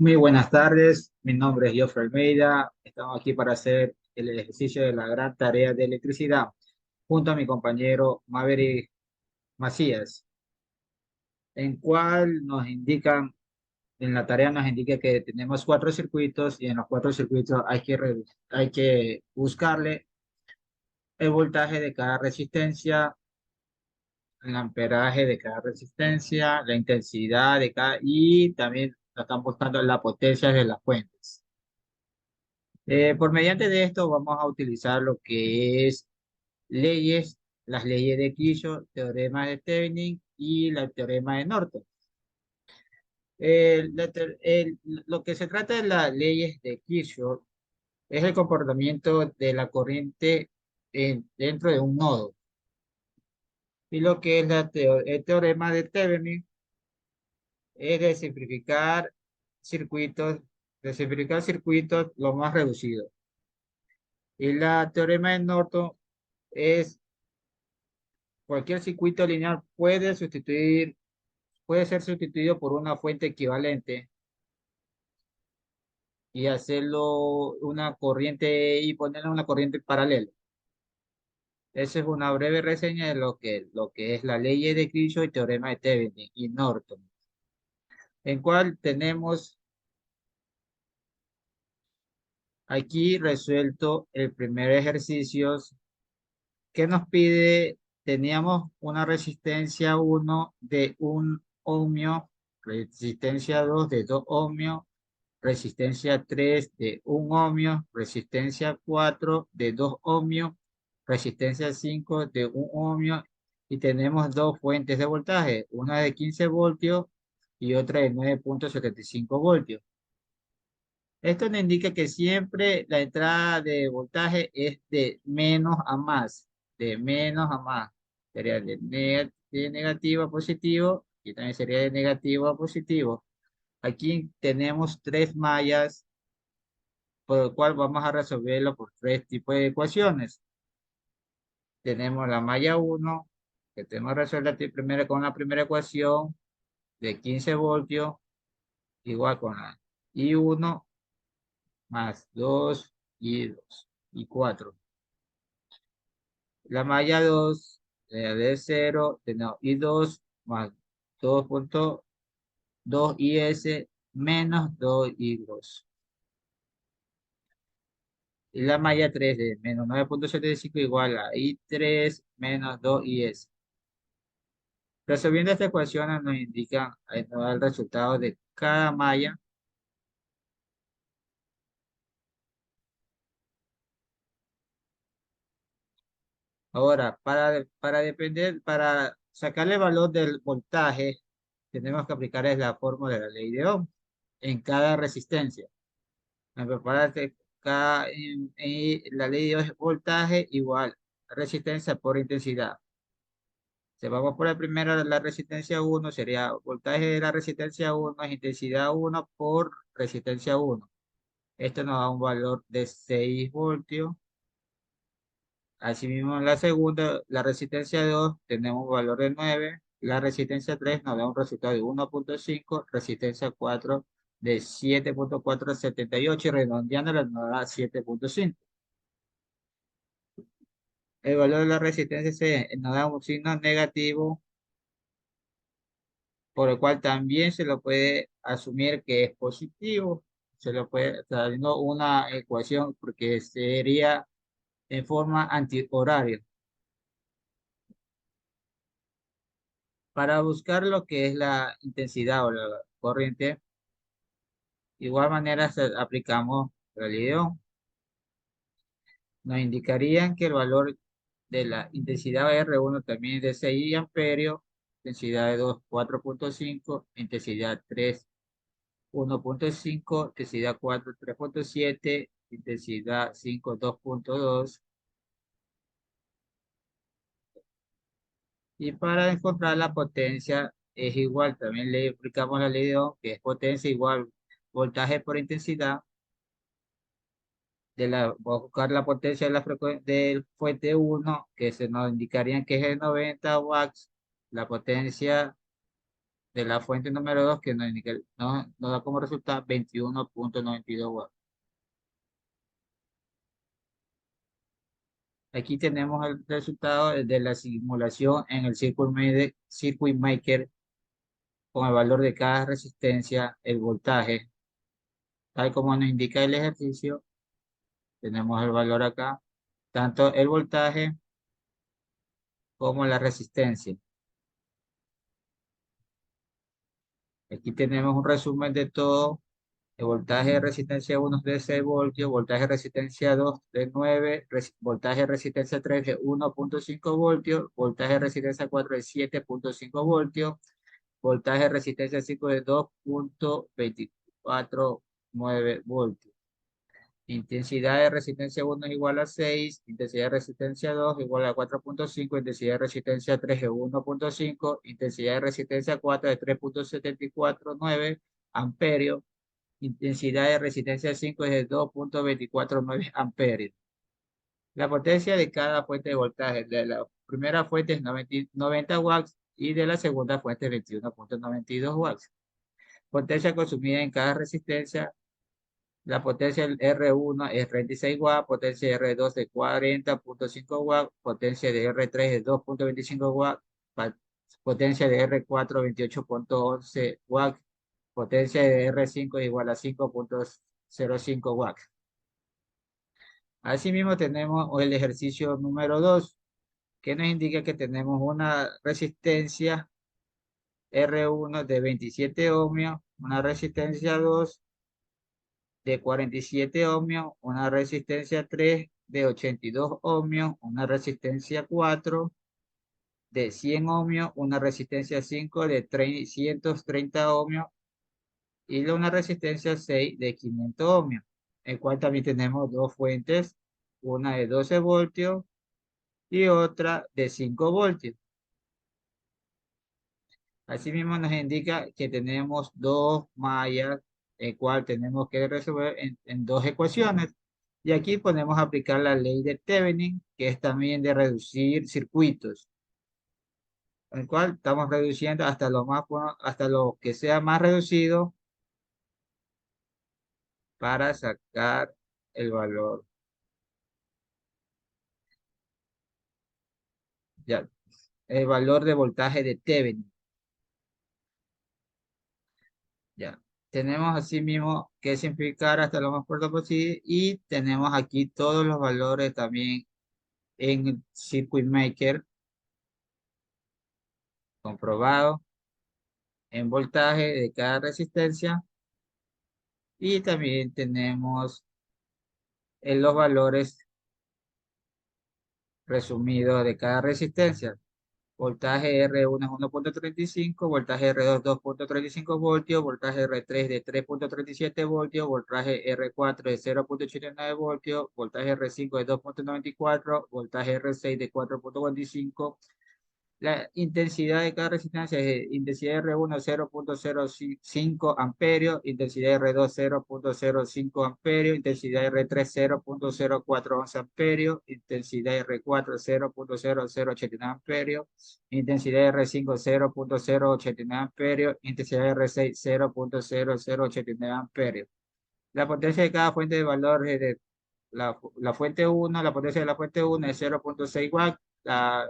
Muy buenas tardes, mi nombre es Jofre Almeida. Estamos aquí para hacer el ejercicio de la gran tarea de electricidad junto a mi compañero Maverick Macías, en cual nos indican, en la tarea nos indica que tenemos cuatro circuitos y en los cuatro circuitos hay que buscarle el voltaje de cada resistencia, el amperaje de cada resistencia, la intensidad de cada y también están buscando la potencia de las fuentes. Por mediante de esto vamos a utilizar lo que es leyes, las leyes de Kirchhoff, teorema de Thevenin y la teorema de Norton. Lo que se trata de las leyes de Kirchhoff es el comportamiento de la corriente dentro de un nodo. Y lo que es el teorema de Thevenin es circuitos, de simplificar circuitos lo más reducido. Y la teorema de Norton es cualquier circuito lineal puede ser sustituido por una fuente equivalente y hacerlo una corriente y ponerle una corriente paralela. Esa es una breve reseña de lo que es la ley de Kirchhoff y teorema de Thevenin y Norton, en cual tenemos aquí resuelto el primer ejercicio que nos pide, teníamos una resistencia 1 de 1 ohmio, resistencia 2 de 2 ohmios, resistencia 3 de 1 ohmio, resistencia 4 de 2 ohmios, resistencia 5 de 1 ohmio y tenemos dos fuentes de voltaje, una de 15 voltios y otra de 9,75 voltios. Esto nos indica que siempre la entrada de voltaje es de menos a más, de menos a más. Sería de negativo a positivo y también sería de negativo a positivo. Aquí tenemos tres mallas, por lo cual vamos a resolverlo por tres tipos de ecuaciones. Tenemos la malla 1, que tenemos que resolver primero con la primera ecuación de 15 voltios, igual con la I1 más 2 I2 y 4. La malla 2 de 0, tenemos I2 más 2,2 IS menos 2 I2. Y la malla 3 de menos 9,75 igual a I3 menos 2 IS. Resolviendo esta ecuación nos indican nos da el resultado de cada malla. Ahora, para sacarle el valor del voltaje, tenemos que aplicar la fórmula de la ley de Ohm en cada resistencia. La ley de voltaje igual resistencia por intensidad. Si vamos por la primera, la resistencia 1 sería voltaje de la resistencia 1 es intensidad 1 por resistencia 1. Esto nos da un valor de 6 voltios. Asimismo, en la segunda, la resistencia 2 tenemos un valor de 9. La resistencia 3 nos da un resultado de 1,5. Resistencia 4 de 7,478 y redondeándola nos da 7,5. El valor de la resistencia nos da un signo negativo, por el cual también se lo puede asumir que es positivo. Se lo puede, dando una ecuación porque sería en forma antihoraria. Para buscar lo que es la intensidad o la corriente, igual manera aplicamos la ley de Ohm. Nos indicarían que el valor de la intensidad R1 también es de 6 amperios, intensidad de 2, 4,5, intensidad 3, 1,5, intensidad 4, 3,7, intensidad 5, 2,2. Y para encontrar la potencia es igual, también le aplicamos la ley de Ohm, que es potencia igual voltaje por intensidad. Voy a buscar la potencia de la del fuente 1, que se nos indicarían que es de 90 watts. La potencia de la fuente número 2 que nos da como resultado 21.92 watts. Aquí tenemos el resultado de la simulación en el Circuit Maker con el valor de cada resistencia, el voltaje, tal como nos indica el ejercicio. Tenemos el valor acá, tanto el voltaje como la resistencia. Aquí tenemos un resumen de todo. El voltaje de resistencia 1 es de 6 voltios, voltaje de resistencia 2 de 9, voltaje de resistencia 3 de 1.5 voltios, voltaje de resistencia 4 de 7.5 voltios, voltaje de resistencia 5 de 2.249 voltios. Intensidad de resistencia 1 es igual a 6, intensidad de resistencia 2 igual a 4.5, intensidad de resistencia 3 es 1.5, intensidad de resistencia 4 es 3.749 amperios, intensidad de resistencia 5 es de 2.249 amperios. La potencia de cada fuente de voltaje de la primera fuente es 90 watts y de la segunda fuente es 21.92 watts. Potencia consumida en cada resistencia. La potencia del R1 es 36 watts, potencia de R2 de 40.5 watts, potencia de R3 es 2.25 watts, potencia de R4 28.11 watts, potencia de R5 es igual a 5.05 watts. Asimismo tenemos el ejercicio número 2, que nos indica que tenemos una resistencia R1 de 27 ohmios, una resistencia 2 de 47 ohmios, una resistencia 3 de 82 ohmios, una resistencia 4 de 100 ohmios, una resistencia 5 de 330 ohmios y una resistencia 6 de 500 ohmios, el cual también tenemos dos fuentes, una de 12 voltios y otra de 5 voltios. Asimismo nos indica que tenemos dos mallas, el cual tenemos que resolver en dos ecuaciones. Y aquí podemos aplicar la ley de Thevenin, que es también de reducir circuitos, el cual estamos reduciendo hasta hasta lo que sea más reducido para sacar el valor. Ya, el valor de voltaje de Thevenin. Ya. Tenemos así mismo que simplificar hasta lo más corto posible y tenemos aquí todos los valores también en el Circuit Maker comprobado en voltaje de cada resistencia y también tenemos en los valores resumidos de cada resistencia. Voltaje R1 es 1.35, voltaje R2 2.35 voltios, voltaje R3 de 3.37 voltios, voltaje R4 de 0.89 voltios, voltaje R5 de 2.94, voltaje R6 de 4.45. La intensidad de cada resistencia es intensidad R1 0.05 amperios, intensidad R2 0.05 amperios, intensidad R3 0.0411 amperios, intensidad R4 0.0089 amperios, intensidad R5 0.089 amperios, intensidad R6 0.0089 amperios. La potencia de cada fuente de valor es de la fuente 1, la potencia de la fuente 1 es 0.6 watts, la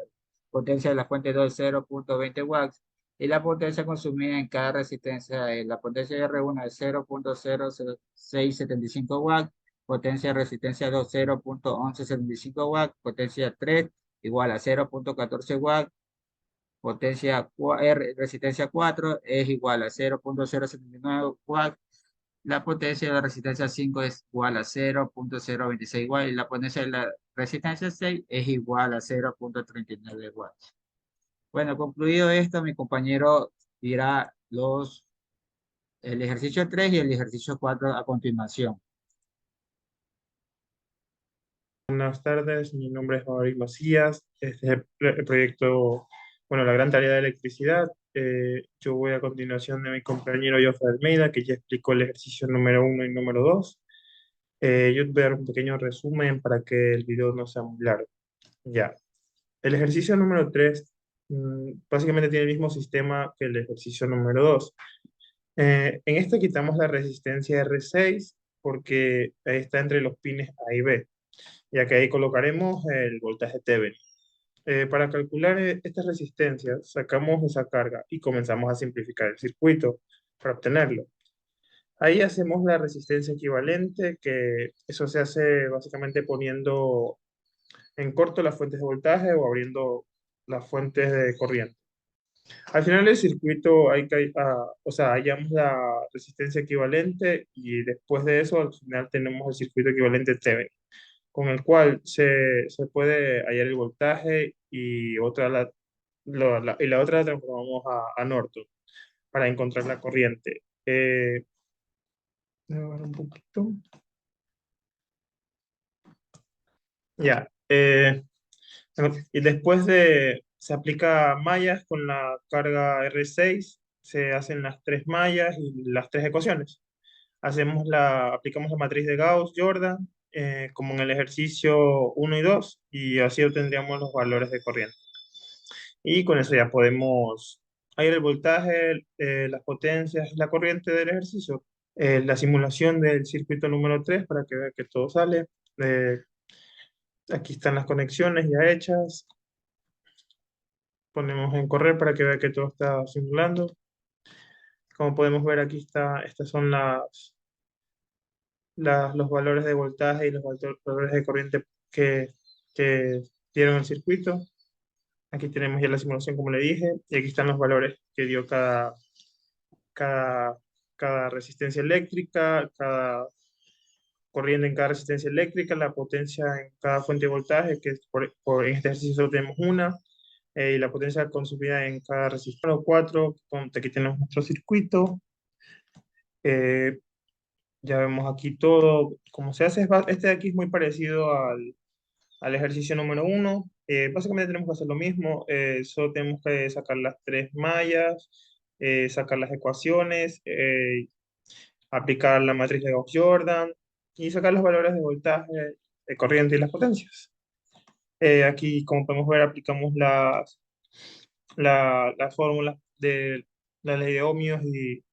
potencia de la fuente 2 es 0.20 watts y la potencia consumida en cada resistencia es la potencia de R1 es 0.0675 watts, potencia de resistencia 2 0.1175 watts, potencia 3 igual a 0.14 watts, resistencia 4 es igual a 0.079 watts, la potencia de la resistencia 5 es igual a 0.026 watts y la potencia de la resistencia 6 es igual a 0.39 watts. Bueno, concluido esto, mi compañero dirá el ejercicio 3 y el ejercicio 4 a continuación. Buenas tardes, mi nombre es Mauricio Macías. Este es el proyecto, bueno, la gran tarea de electricidad. Yo voy a continuación de mi compañero Jofre Almeida, que ya explicó el ejercicio número 1 y número 2. Yo te voy a dar un pequeño resumen para que el video no sea muy largo. Ya. El ejercicio número 3 Básicamente tiene el mismo sistema que el ejercicio número 2. En este quitamos la resistencia R6 porque ahí está entre los pines A y B, ya que ahí colocaremos el voltaje Thevenin. Para calcular estas resistencias, sacamos esa carga y comenzamos a simplificar el circuito para obtenerlo. Ahí hacemos la resistencia equivalente, que eso se hace básicamente poniendo en corto las fuentes de voltaje o abriendo las fuentes de corriente. Al final del circuito o sea, hallamos la resistencia equivalente y después de eso al final tenemos el circuito equivalente Thevenin, con el cual se puede hallar el voltaje y y la otra la transformamos a Norton para encontrar la corriente. Voy a ver un poquito. Ya. Y después se aplica mallas con la carga R6, se hacen las tres mallas y las tres ecuaciones. Aplicamos la matriz de Gauss-Jordan, como en el ejercicio 1 y 2, y así obtendríamos los valores de corriente. Y con eso ya podemos hallar el voltaje, las potencias y la corriente del ejercicio. La simulación del circuito número 3 para que vea que todo sale. Eh, Aquí están las conexiones ya hechas. Ponemos en correr para que vea que todo está simulando. Como podemos ver, estas son los valores de voltaje y los valores de corriente que dieron el circuito. Aquí tenemos ya la simulación, como le dije, y aquí están los valores que dio cada, cada resistencia eléctrica, cada corriente en cada resistencia eléctrica, la potencia en cada fuente de voltaje, que en este ejercicio solo tenemos una, y la potencia consumida en cada resistor o cuatro. Aquí tenemos nuestro circuito. Eh, ya vemos aquí todo cómo se hace. Este de aquí es muy parecido al ejercicio número 1. Básicamente tenemos que hacer lo mismo, solo tenemos que sacar las tres mallas, sacar las ecuaciones, aplicar la matriz de Gauss-Jordan y sacar los valores de voltaje, de corriente y las potencias. Aquí, como podemos ver, aplicamos las fórmulas de la ley de ohmios y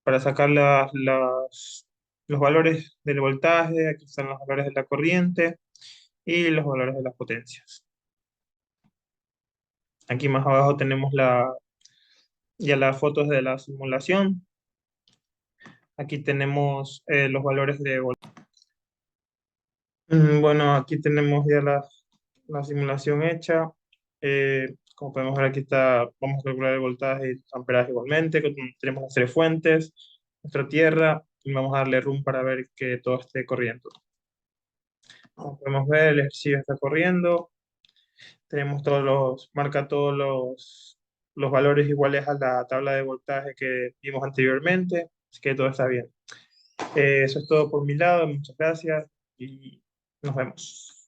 para sacar los valores del voltaje. Aquí están los valores de la corriente y los valores de las potencias. Aquí más abajo tenemos ya las fotos de la simulación. Aquí tenemos los valores de voltaje. Bueno, aquí tenemos ya la simulación hecha. Como podemos ver, aquí vamos a calcular el voltaje y amperaje igualmente. Tenemos las tres fuentes, nuestra tierra, y vamos a darle run para ver que todo esté corriendo. Como podemos ver, el ejercicio está corriendo. Marca todos los valores iguales a la tabla de voltaje que vimos anteriormente, así que todo está bien. Eso es todo por mi lado, muchas gracias y nos vemos.